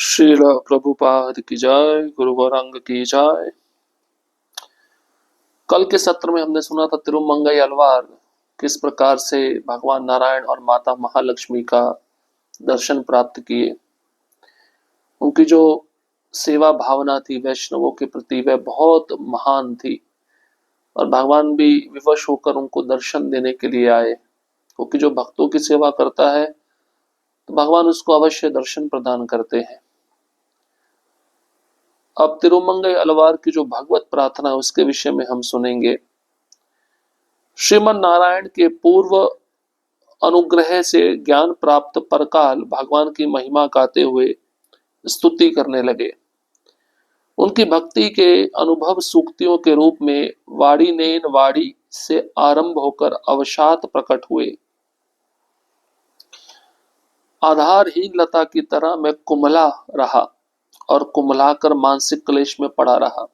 श्रील प्रभुपाद की जय, गुरु गौरांग की जय। कल के सत्र में हमने सुना था तिरुमंगई अलवार किस प्रकार से भगवान नारायण और माता महालक्ष्मी का दर्शन प्राप्त किए। उनकी जो सेवा भावना थी वैष्णवों के प्रति वह बहुत महान थी और भगवान भी विवश होकर उनको दर्शन देने के लिए आए, क्योंकि जो भक्तों की सेवा करता है तो भगवान उसको अवश्य दर्शन प्रदान करते हैं। अब तिरुमंगई अलवार की जो भगवत प्रार्थना है उसके विषय में हम सुनेंगे। श्रीमन नारायण के पूर्व अनुग्रह से ज्ञान प्राप्त परकाल भगवान की महिमा गाते हुए स्तुति करने लगे। उनकी भक्ति के अनुभव सूक्तियों के रूप में वाड़ी नेन वाड़ी से आरंभ होकर अवसाद प्रकट हुए। आधारहीन लता की तरह मैं कुमला रहा और कुमलाकर मानसिक क्लेश में पड़ा रहा।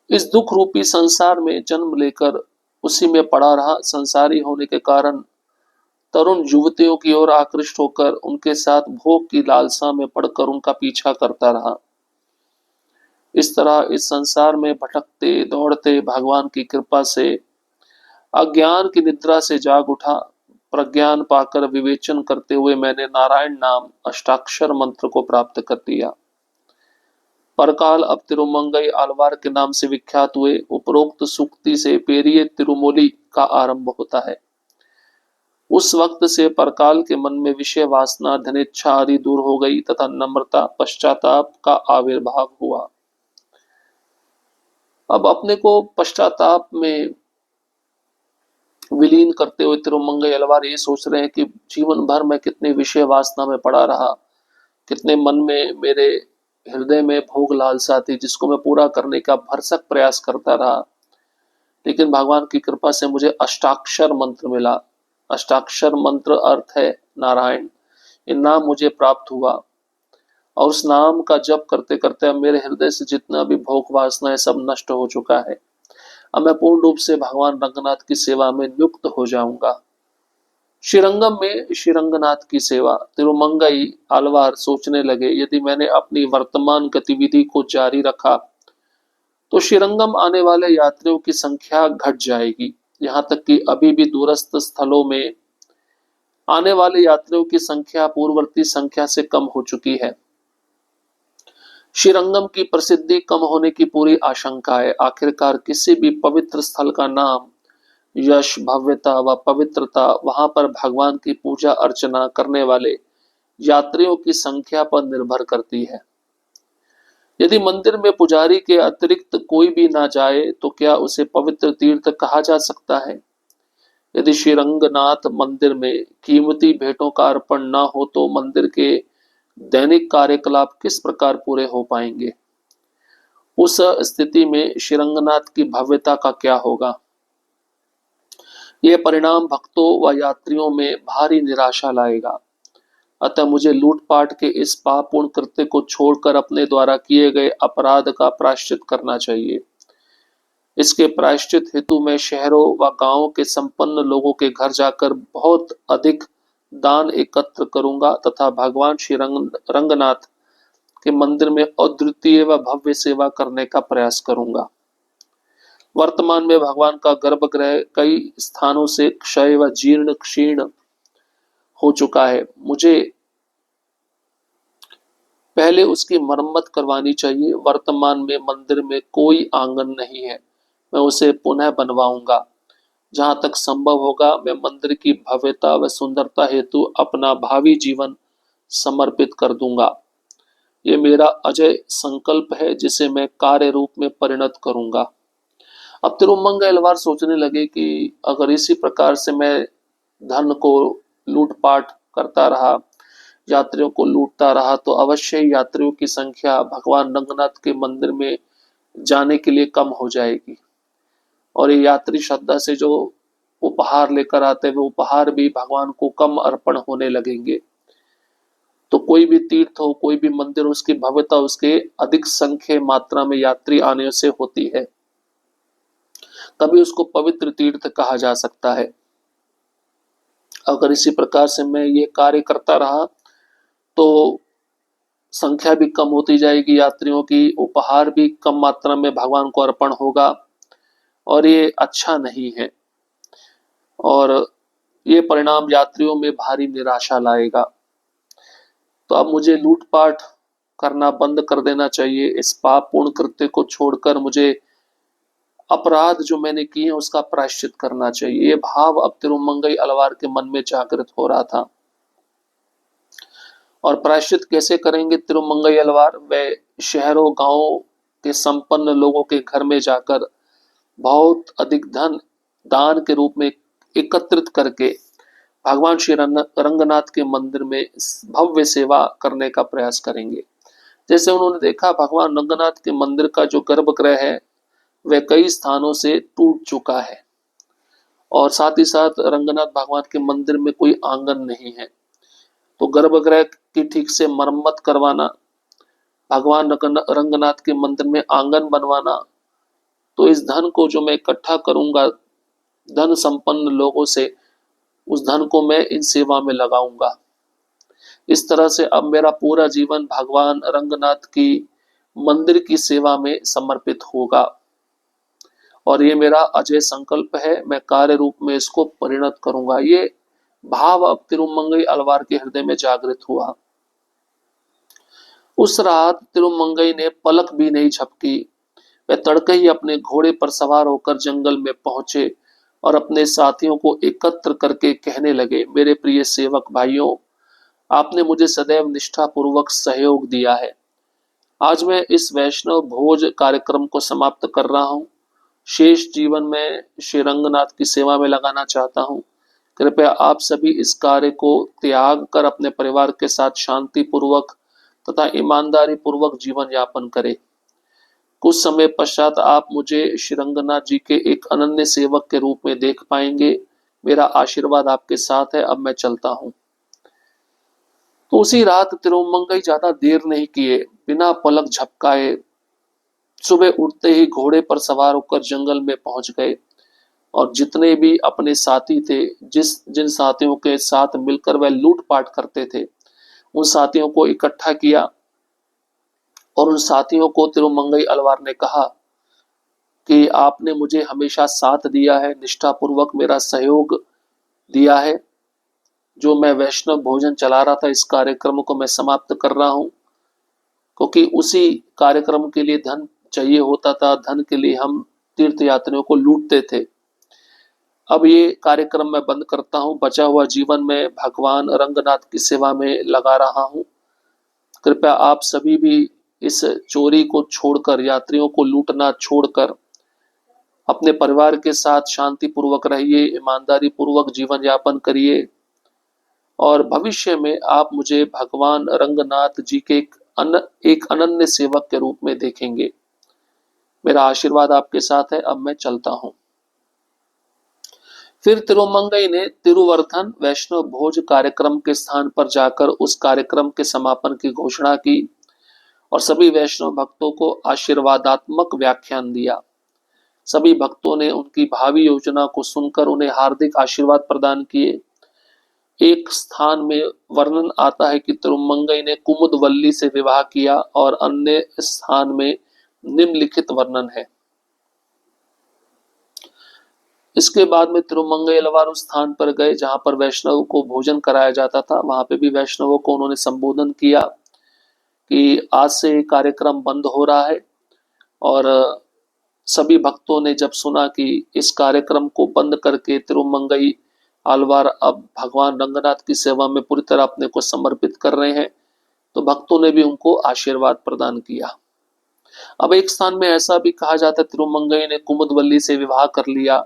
इस दुख रूपी संसार में जन्म लेकर उसी में पड़ा रहा। संसारी होने के कारण तरुण युवतियों की ओर आकृष्ट होकर उनके साथ भोग की लालसा में पड़कर उनका पीछा करता रहा। इस तरह इस संसार में भटकते दौड़ते भगवान की कृपा से अज्ञान की निद्रा से जाग उठा। प्रज्ञान पाकर विवेचन करते हुए मैंने नारायण नाम अष्टाक्षर मंत्र को प्राप्त कर लिया। परकाल अब तिरुमंगई आलवार के नाम से विख्यात हुए। उपरोक्त सूक्ति से पेरिये तिरुमोली का आरंभ होता है। उस वक्त से परकाल के मन में विषय वासना धनेच्छा आदि दूर हो गई तथा नम्रता पश्चाताप का आविर्भाव हुआ। अब अपने को पश्चाताप में विलीन करते हुए तिरुमंगई अलवार ये सोच रहे हैं कि जीवन भर मैं कितनी विषय वासना में पड़ा रहा, कितने मन में मेरे हृदय में भोग लालसा थी जिसको मैं पूरा करने का भरसक प्रयास करता रहा, लेकिन भगवान की कृपा से मुझे अष्टाक्षर मंत्र मिला। अष्टाक्षर मंत्र अर्थ है नारायण। ये नाम मुझे प्राप्त हुआ और उस नाम का जप करते करते अब मेरे हृदय से जितना भी भोग वासना है सब नष्ट हो चुका है। अब मैं पूर्ण रूप से भगवान रंगनाथ की सेवा में नियुक्त हो जाऊंगा। श्रीरंगम में श्रीरंगनाथ की सेवा। तिरुमंगई आलवार सोचने लगे यदि मैंने अपनी वर्तमान गतिविधि को जारी रखा तो श्रीरंगम आने वाले यात्रियों की संख्या घट जाएगी। यहाँ तक कि अभी भी दूरस्थ स्थलों में आने वाले यात्रियों की संख्या पूर्ववर्ती संख्या से कम हो चुकी है। श्रीरंगम की प्रसिद्धि कम होने की पूरी आशंका है। आखिरकार किसी भी पवित्र स्थल का नाम यश भव्यता व पवित्रता वहां पर भगवान की पूजा अर्चना करने वाले यात्रियों की संख्या पर निर्भर करती है। यदि मंदिर में पुजारी के अतिरिक्त कोई भी ना जाए तो क्या उसे पवित्र तीर्थ कहा जा सकता है? यदि श्रीरंगनाथ मंदिर में कीमती भेंटों का अर्पण ना हो तो मंदिर के दैनिक कार्यकलाप किस प्रकार पूरे हो पाएंगे? उस स्थिति में श्रीरंगनाथ की भव्यता का क्या होगा? यह परिणाम भक्तों व यात्रियों में भारी निराशा लाएगा। अतः मुझे लूटपाट के इस पापपूर्ण कृत्य को छोड़कर अपने द्वारा किए गए अपराध का प्रायश्चित करना चाहिए। इसके प्रायश्चित हेतु मैं शहरों व गांवों के संपन्न लोगों के घर जाकर बहुत अधिक दान एकत्र करूंगा तथा भगवान श्री रंगनाथ के मंदिर में अद्वितीय व भव्य सेवा करने का प्रयास करूंगा। वर्तमान में भगवान का गर्भगृह कई स्थानों से क्षय व जीर्ण क्षीण हो चुका है। मुझे पहले उसकी मरम्मत करवानी चाहिए। वर्तमान में मंदिर में कोई आंगन नहीं है, मैं उसे पुनः बनवाऊंगा। जहां तक संभव होगा मैं मंदिर की भव्यता व सुंदरता हेतु अपना भावी जीवन समर्पित कर दूंगा। ये मेरा अजय संकल्प है जिसे मैं कार्य रूप में परिणत करूंगा। अब तिरुमंगई अलवार सोचने लगे कि अगर इसी प्रकार से मैं धन को लूटपाट करता रहा, यात्रियों को लूटता रहा तो अवश्य ही यात्रियों की संख्या भगवान रंगनाथ के मंदिर में जाने के लिए कम हो जाएगी और ये यात्री श्रद्धा से जो उपहार लेकर आते हैं वो उपहार भी भगवान को कम अर्पण होने लगेंगे। तो कोई भी तीर्थ हो, कोई भी मंदिर, उसकी भव्यता उसके अधिक संख्या मात्रा में यात्री आने से होती है, तभी उसको पवित्र तीर्थ कहा जा सकता है। अगर इसी प्रकार से मैं ये कार्य करता रहा तो संख्या भी कम होती जाएगी यात्रियों की, उपहार भी कम मात्रा में भगवान को अर्पण होगा, और ये अच्छा नहीं है, और ये परिणाम यात्रियों में भारी निराशा लाएगा। तो अब मुझे लूटपाट करना बंद कर देना चाहिए। इस पाप पूर्ण कृत्य को छोड़कर मुझे अपराध जो मैंने किए हैं उसका प्रायश्चित करना चाहिए। ये भाव अब तिरुमंगई अलवार के मन में जागृत हो रहा था। और प्रायश्चित कैसे करेंगे तिरुमंगई अलवार? वे शहरों गांवों के संपन्न लोगों के घर में जाकर बहुत अधिक धन दान के रूप में एकत्रित करके भगवान श्री रंगनाथ के मंदिर में भव्य सेवा करने का प्रयास करेंगे। जैसे उन्होंने देखा भगवान रंगनाथ के मंदिर का जो गर्भगृह है वह कई स्थानों से टूट चुका है, और साथ ही साथ रंगनाथ भगवान के मंदिर में कोई आंगन नहीं है। तो गर्भगृह की ठीक से मरम्मत करवाना, भगवान रंगनाथ के मंदिर में आंगन बनवाना, तो इस धन को जो मैं इकट्ठा करूंगा धन संपन्न लोगों से, उस धन को मैं इन सेवा में लगाऊंगा। इस तरह से अब मेरा पूरा जीवन भगवान रंगनाथ की मंदिर की सेवा में समर्पित होगा, और ये मेरा अजय संकल्प है। मैं कार्य रूप में इसको परिणत करूंगा। ये भाव अब तिरुमंगई अलवार के हृदय में जागृत हुआ। उस रात तिरुमंगई ने पलक भी नहीं झपकी। वे तड़के ही अपने घोड़े पर सवार होकर जंगल में पहुंचे और अपने साथियों को एकत्र करके कहने लगे, मेरे प्रिय सेवक भाइयों, आपने मुझे सदैव निष्ठापूर्वक सहयोग दिया है। आज मैं इस वैष्णव भोज कार्यक्रम को समाप्त कर रहा हूँ। शेष जीवन में श्री रंगनाथ की सेवा में लगाना चाहता हूँ। कृपया आप सभी इस कार्य को त्याग कर अपने परिवार के साथ शांति पूर्वक तथा ईमानदारी पूर्वक जीवन यापन करें। कुछ समय पश्चात आप मुझे श्री रंगनाथ जी के एक अनन्य सेवक के रूप में देख पाएंगे। मेरा आशीर्वाद आपके साथ है। अब मैं चलता हूँ। तो उसी रात तिरुमंगई ज्यादा देर नहीं किए, बिना पलक झपकाए सुबह उठते ही घोड़े पर सवार होकर जंगल में पहुंच गए, और जितने भी अपने साथी थे, जिन साथियों के साथ मिलकर वह लूटपाट करते थे, उन साथियों को इकट्ठा किया। और उन साथियों को तिरुमंगई अलवार ने कहा कि आपने मुझे हमेशा साथ दिया है, निष्ठापूर्वक मेरा सहयोग दिया है। जो मैं वैष्णव भोजन चला रहा था, इस कार्यक्रम को मैं समाप्त कर रहा हूं, क्योंकि उसी कार्यक्रम के लिए धन चाहिए होता था। धन के लिए हम तीर्थ यात्रियों को लूटते थे। अब ये कार्यक्रम मैं बंद करता हूँ। बचा हुआ जीवन में भगवान रंगनाथ की सेवा में लगा रहा हूँ। कृपया आप सभी भी इस चोरी को छोड़कर, यात्रियों को लूटना छोड़कर अपने परिवार के साथ शांति पूर्वक रहिए, ईमानदारी पूर्वक जीवन यापन करिए, और भविष्य में आप मुझे भगवान रंगनाथ जी के एक अनन्य सेवक के रूप में देखेंगे। मेरा आशीर्वाद आपके साथ है। अब मैं चलता हूँ। फिर तिरुमंगई ने तिरुवर्धन वैष्णव भोज कार्यक्रम के स्थान पर जाकर उस कार्यक्रम के समापन की घोषणा की और सभी वैष्णव भक्तों को आशीर्वादात्मक व्याख्यान दिया। सभी भक्तों ने उनकी भावी योजना को सुनकर उन्हें हार्दिक आशीर्वाद प्रदान किए। एक स्थान में वर्णन आता है कि तिरुमंगई ने कुमुदवल्ली से विवाह किया, और अन्य स्थान में निम्नलिखित वर्णन है। इसके बाद में तिरुमंगई अलवार उस स्थान पर गए जहां पर वैष्णव को भोजन कराया जाता था। वहां पे भी वैष्णवों को उन्होंने संबोधन किया कि आज से कार्यक्रम बंद हो रहा है। और सभी भक्तों ने जब सुना कि इस कार्यक्रम को बंद करके तिरुमंगई आलवार अब भगवान रंगनाथ की सेवा में पूरी तरह अपने को समर्पित कर रहे हैं, तो भक्तों ने भी उनको आशीर्वाद प्रदान किया। अब एक स्थान में ऐसा भी कहा जाता है तिरुमंगई ने कुमुदवल्ली से विवाह कर लिया।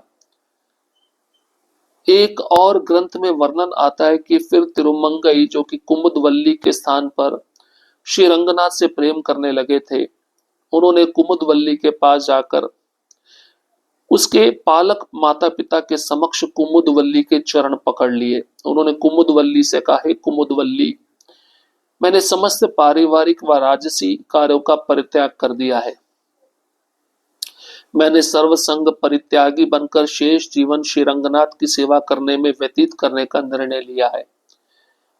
एक और ग्रंथ में वर्णन आता है कि फिर तिरुमंगई जो कि कुमुदवल्ली के स्थान पर श्री रंगनाथ से प्रेम करने लगे थे, उन्होंने कुमुदवल्ली के पास जाकर उसके पालक माता पिता के समक्ष कुमुदवल्ली के चरण पकड़ लिए। उन्होंने कुमुदवल्ली से कहा, हे कुमुदवल्ली, मैंने समस्त पारिवारिक व राजसी कार्यों का परित्याग कर दिया है। मैंने सर्वसंग परित्यागी बनकर शेष जीवन श्री रंगनाथ की सेवा करने में व्यतीत करने का निर्णय लिया है।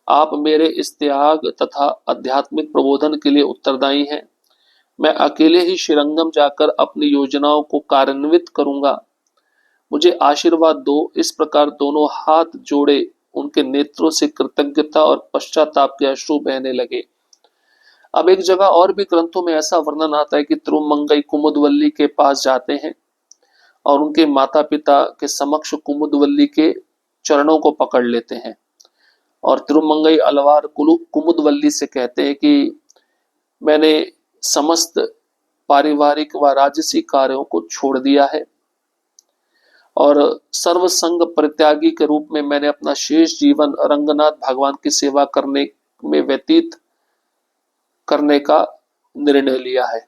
आप मेरे इस त्याग तथा आध्यात्मिक प्रबोधन के लिए उत्तरदायी हैं। मैं अकेले ही श्रीरंगम जाकर अपनी योजनाओं को कार्यान्वित करूंगा। मुझे आशीर्वाद दो। इस प्रकार दोनों हाथ जोड़े उनके नेत्रों से कृतज्ञता और पश्चाताप के अश्रु बहने लगे। अब एक जगह और भी ग्रंथों में ऐसा वर्णन आता है कि तिरुमंगई कुमुदवल्ली के पास जाते हैं और उनके माता पिता के समक्ष कुमुदवल्ली के चरणों को पकड़ लेते हैं और तिरुमंगई अलवार कुमुदवल्ली से कहते हैं कि मैंने समस्त पारिवारिक व राजसी कार्यों को छोड़ दिया है और सर्व संग परित्यागी के रूप में मैंने अपना शेष जीवन रंगनाथ भगवान की सेवा करने में व्यतीत करने का निर्णय लिया है।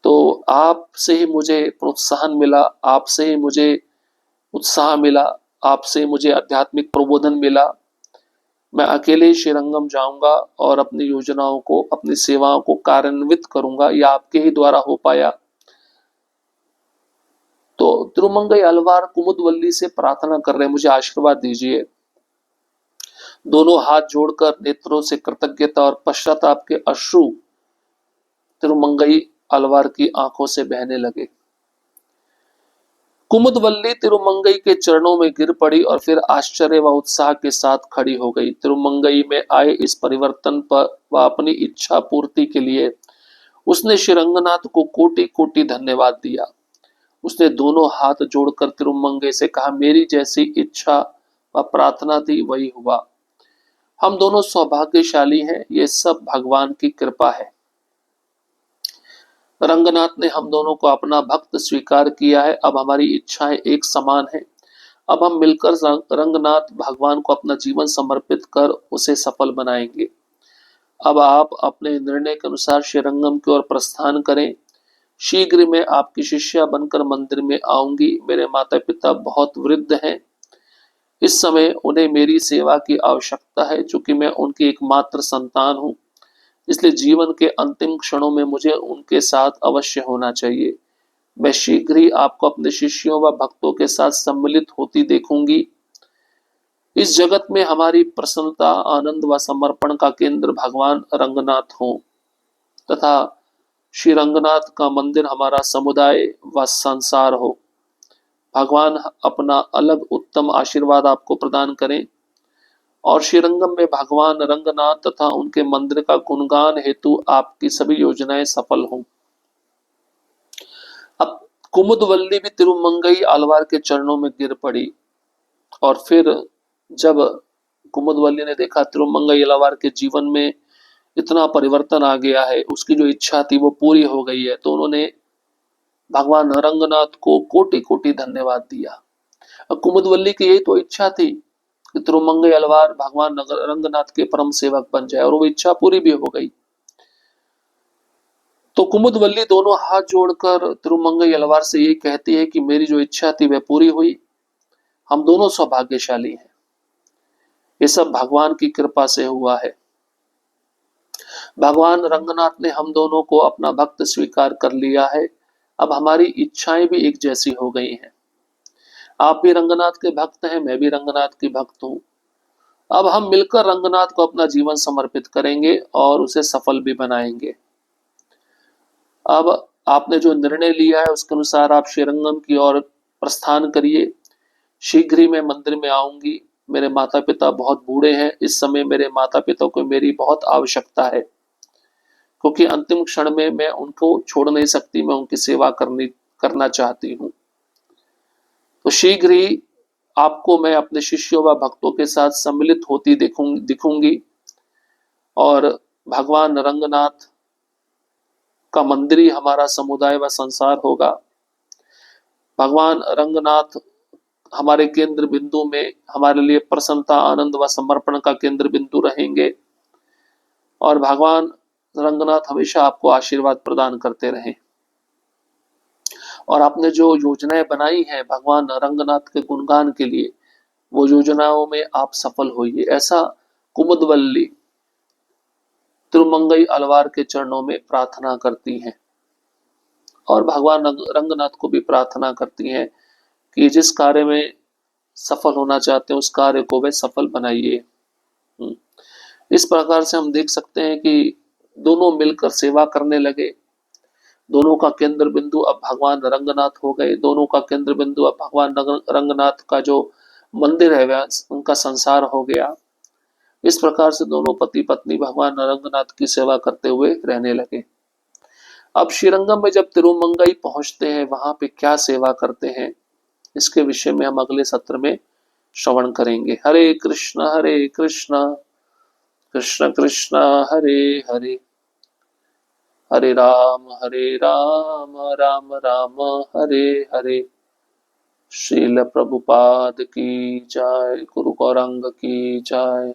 तो आपसे ही मुझे प्रोत्साहन मिला, आपसे ही मुझे उत्साह मिला, आपसे मुझे आध्यात्मिक प्रबोधन मिला। मैं अकेले ही श्रीरंगम जाऊंगा और अपनी योजनाओं को, अपनी सेवाओं को कार्यान्वित करूंगा। यह आपके ही द्वारा हो पाया। तो तिरुमंगई अलवार कुमुदवल्ली से प्रार्थना कर रहे हैं, मुझे आशीर्वाद दीजिए। दोनों हाथ जोड़कर नेत्रों से कृतज्ञता और पश्चाताप के अश्रु तिरुमंगई अलवार की आंखों से बहने लगे। कुमुदवल्ली तिरुमंगई के चरणों में गिर पड़ी और फिर आश्चर्य व उत्साह के साथ खड़ी हो गई। तिरुमंगई में आए इस परिवर्तन पर व अपनी इच्छा पूर्ति के लिए उसने श्रीरंगनाथ को कोटि कोटि धन्यवाद दिया। उसने दोनों हाथ जोड़कर तिरुमंगई से कहा, मेरी जैसी इच्छा व प्रार्थना थी वही हुआ। हम दोनों सौभाग्यशाली हैं, ये सब भगवान की कृपा है। रंगनाथ ने हम दोनों को अपना भक्त स्वीकार किया है। अब हमारी इच्छाएं एक समान है। अब हम मिलकर रंगनाथ भगवान को अपना जीवन समर्पित कर उसे सफल बनाएंगे। अब आप अपने निर्णय के अनुसार श्रीरंगम की ओर प्रस्थान करें। शीघ्र मैं आपकी शिष्या बनकर मंदिर में आऊंगी। मेरे माता पिता बहुत वृद्ध हैं। इस समय उन्हें मेरी सेवा की आवश्यकता है, चूंकि मैं उनकी एकमात्र संतान हूं। इसलिए जीवन के अंतिम क्षणों में मुझे उनके साथ अवश्य होना चाहिए। मैं शीघ्र ही आपको अपने शिष्यों व भक्तों के साथ सम्मिलित होती देखूंगी। इस जगत में हमारी प्रसन्नता, आनंद व समर्पण का केंद्र भगवान रंगनाथ हो तथा श्री रंगनाथ का मंदिर हमारा समुदाय व संसार हो। भगवान अपना अलग उत्तम आशीर्वाद आपको प्रदान करें और श्रीरंगम में भगवान रंगनाथ तथा उनके मंदिर का गुणगान हेतु आपकी सभी योजनाएं सफल हों। अब कुमुदवल्ली भी तिरुमंगई आलवार के चरणों में गिर पड़ी और फिर जब कुमुदवल्ली ने देखा तिरुमंगई आलवार के जीवन में इतना परिवर्तन आ गया है, उसकी जो इच्छा थी वो पूरी हो गई है, तो उन्होंने भगवान रंगनाथ को कोटि कोटि धन्यवाद दिया। कुमुदवल्ली की यही तो इच्छा थी कि तिरुमंगई अलवार भगवान रंगनाथ के परम सेवक बन जाए और वो इच्छा पूरी भी हो गई। तो कुमुदवल्ली दोनों हाथ जोड़कर तिरुमंगई अलवार से ये कहती है कि मेरी जो इच्छा थी वह पूरी हुई। हम दोनों सौभाग्यशाली हैं। ये सब भगवान की कृपा से हुआ है। भगवान रंगनाथ ने हम दोनों को अपना भक्त स्वीकार कर लिया है। अब हमारी इच्छाएं भी एक जैसी हो गई हैं। आप भी रंगनाथ के भक्त हैं, मैं भी रंगनाथ की भक्त हूं। अब हम मिलकर रंगनाथ को अपना जीवन समर्पित करेंगे और उसे सफल भी बनाएंगे। अब आपने जो निर्णय लिया है उसके अनुसार आप श्रीरंगम की ओर प्रस्थान करिए। शीघ्र ही मैं मंदिर में आऊंगी। मेरे माता पिता बहुत बूढ़े हैं। इस समय मेरे माता पिता को मेरी बहुत आवश्यकता है, क्योंकि अंतिम क्षण में मैं उनको छोड़ नहीं सकती। मैं उनकी सेवा करना चाहती हूँ। तो शीघ्र ही आपको मैं अपने शिष्यों व भक्तों के साथ सम्मिलित होती दिखूंगी और भगवान रंगनाथ का मंदिर ही हमारा समुदाय व संसार होगा। भगवान रंगनाथ हमारे केंद्र बिंदु में हमारे लिए प्रसन्नता, आनंद व समर्पण का केंद्र बिंदु रहेंगे और भगवान रंगनाथ हमेशा आपको आशीर्वाद प्रदान करते रहें। और आपने जो योजनाएं बनाई हैं भगवान रंगनाथ के गुणगान के लिए, वो योजनाओं में आप सफल होइए, ऐसा कुमुदवल्ली तिरुमंगई अलवार के चरणों में प्रार्थना करती हैं और भगवान रंगनाथ को भी प्रार्थना करती हैं कि जिस कार्य में सफल होना चाहते हैं उस कार्य को वे सफल बनाइए। इस प्रकार से हम देख सकते हैं कि दोनों मिलकर सेवा करने लगे। दोनों का केंद्र बिंदु अब भगवान रंगनाथ हो गए। दोनों का केंद्र बिंदु अब भगवान रंगनाथ का जो मंदिर है वह उनका संसार हो गया। इस प्रकार से दोनों पति पत्नी भगवान रंगनाथ की सेवा करते हुए रहने लगे। अब श्रीरंगम में जब तिरुमंगई पहुंचते हैं वहां पे क्या सेवा करते हैं, इसके विषय में हम अगले सत्र में श्रवण करेंगे। हरे कृष्ण कृष्ण कृष्ण हरे हरे, हरे राम राम राम हरे हरे। श्रील प्रभुपाद की जय, गुरु गौरांग की जय।